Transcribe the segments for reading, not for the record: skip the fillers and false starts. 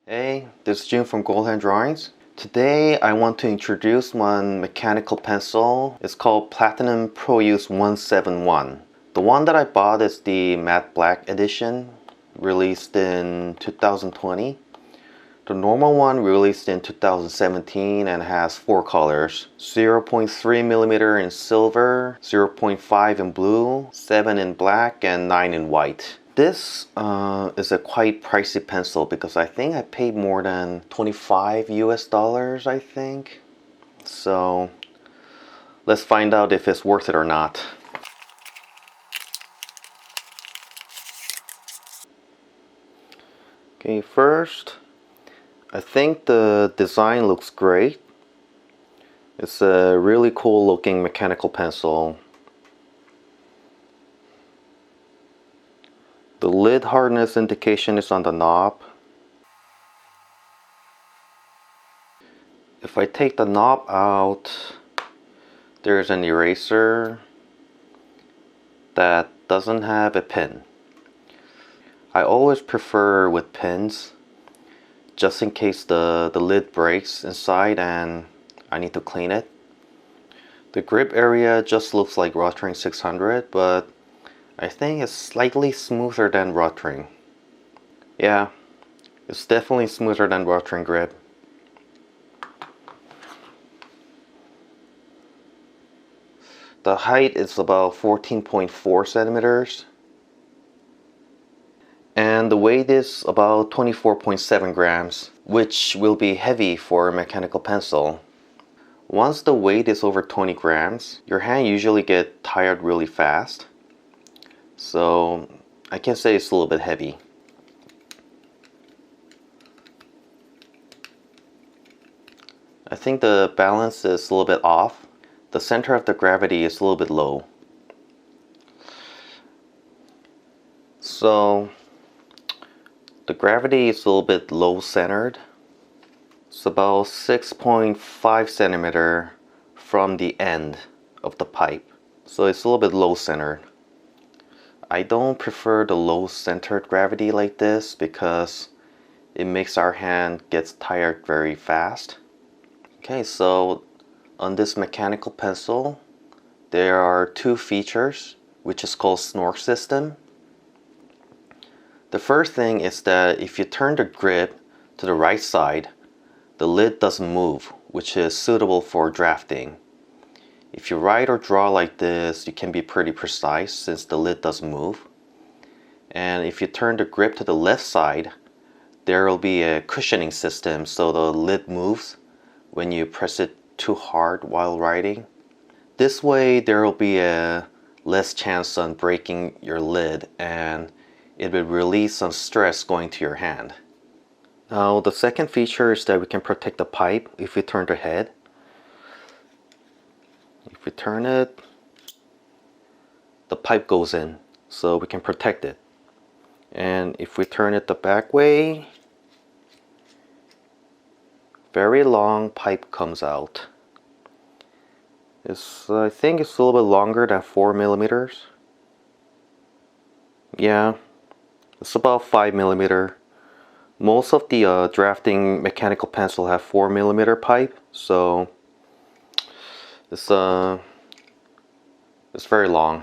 Hey, this is June from Goldhand Drawings. Today I want to introduce one mechanical pencil. It's called Platinum Pro Use 171. The one that I bought is the matte black edition, released in 2020. The normal one released in 2017 and has 4 colors: 0.3mm in silver, 0.5 in blue, 7 in black, and 9 in white. This is a quite pricey pencil because I think I paid more than $25 US, I think. So let's find out if it's worth it or not. Okay, first, I think the design looks great. It's a really cool looking mechanical pencil. The lid hardness indication is on the knob. If I take the knob out, there's an eraser that doesn't have a pin. I always prefer with pins, just in case the lid breaks inside and I need to clean it. The grip area just looks like Rotring 600, but I think it's slightly smoother than Rotring. Yeah, it's definitely smoother than Rotring grip. The height is about 14.4 centimeters. And the weight is about 24.7 grams, which will be heavy for a mechanical pencil. Once the weight is over 20 grams, your hand usually gets tired really fast. So I can say it's a little bit heavy. I think the balance is a little bit off. The center of the gravity is a little bit low. So the gravity is a little bit low centered. It's about 6.5 centimeter from the end of the pipe. So it's a little bit low centered. I don't prefer the low centered gravity like this because it makes our hand get tired very fast. Okay, so on this mechanical pencil, there are 2 features, which is called snore system. The first thing is that if you turn the grip to the right side, the lid doesn't move, which is suitable for drafting. If you write or draw like this, you can be pretty precise since the lid doesn't move. And if you turn the grip to the left side, there will be a cushioning system so the lid moves when you press it too hard while writing. This way there will be a less chance on breaking your lid and it will release some stress going to your hand. Now the second feature is that we can protect the pipe if we turn the head. If we turn it, the pipe goes in, so we can protect it. And if we turn it the back way, very long pipe comes out. I think it's a little bit longer than 4 millimeters. Yeah, it's about 5 millimeter. Most of the drafting mechanical pencil have 4 millimeter pipe, so it's very long.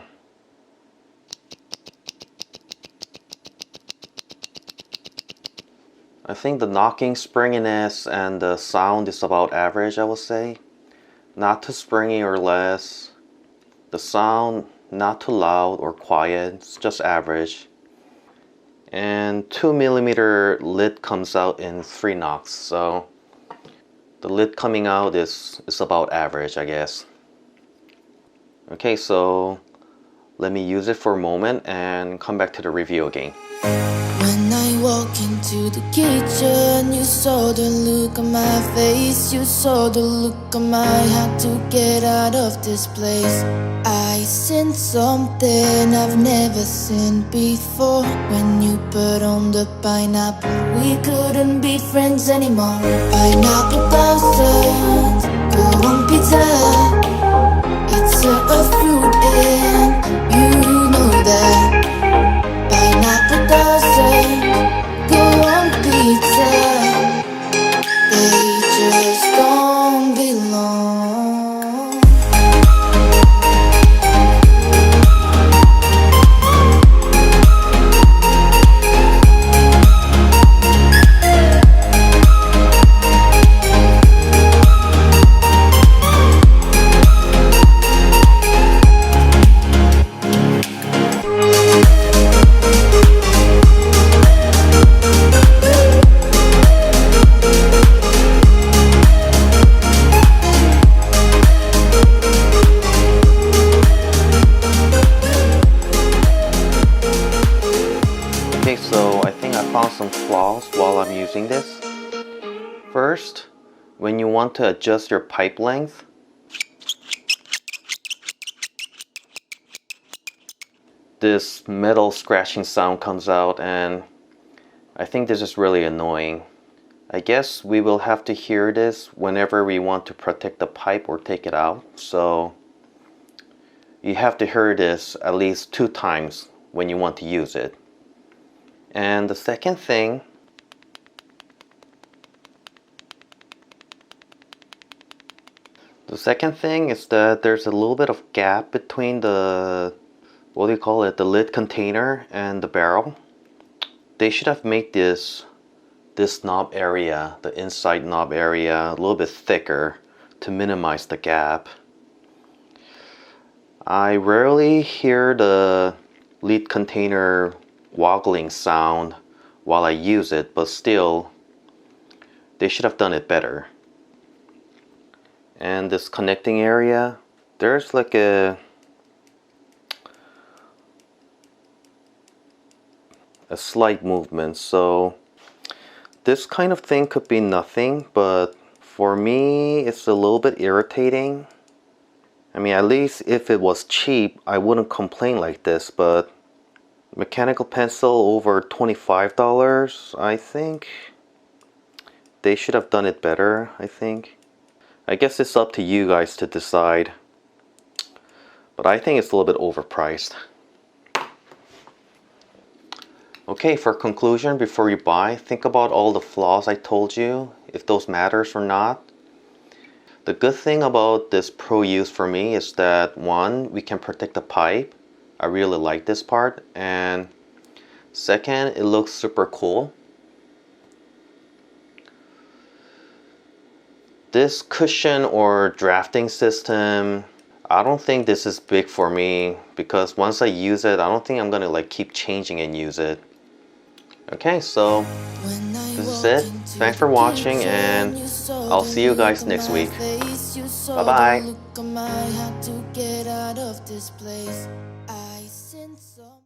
I think the knocking springiness and the sound is about average, I would say. Not too springy or less. The sound not too loud or quiet, it's just average. And 2 millimeter lid comes out in 3 knocks, so the lid coming out is about average, I guess. Okay, so let me use it for a moment and come back to the review again. When I walk into the kitchen, you saw the look on my face. You saw the look on my heart to get out of this place. I seen something I've never seen before. When you put on the pineapple, we couldn't be friends anymore. Pineapple thousand, go on pizza. It's a fruit and you know that. Pineapple thousand, go on pizza. using this. First, when you want to adjust your pipe length, this metal scratching sound comes out, and I think this is really annoying. I guess we will have to hear this whenever we want to protect the pipe or take it out. So you have to hear this at least 2 times when you want to use it. And the second thing, is that there's a little bit of gap between the, what do you call it, the lid container and the barrel. They should have made this knob area, the inside knob area, a little bit thicker to minimize the gap. I rarely hear the lid container woggling sound while I use it, but still, they should have done it better. And this connecting area, there's like a slight movement, so this kind of thing could be nothing, but for me it's a little bit irritating. I mean, at least if it was cheap I wouldn't complain like this, but mechanical pencil over $25, I think they should have done it better. I guess it's up to you guys to decide, but I think it's a little bit overpriced. Okay, for conclusion, before you buy, think about all the flaws I told you, if those matters or not. The good thing about this Pro Use for me is that, one, we can protect the pipe. I really like this part. And second, it looks super cool. This cushion or drafting system, I don't think this is big for me, because once I use it, I don't think I'm gonna like keep changing and use it. Okay, so this is it. Thanks for watching, and I'll see you guys next week. Bye bye.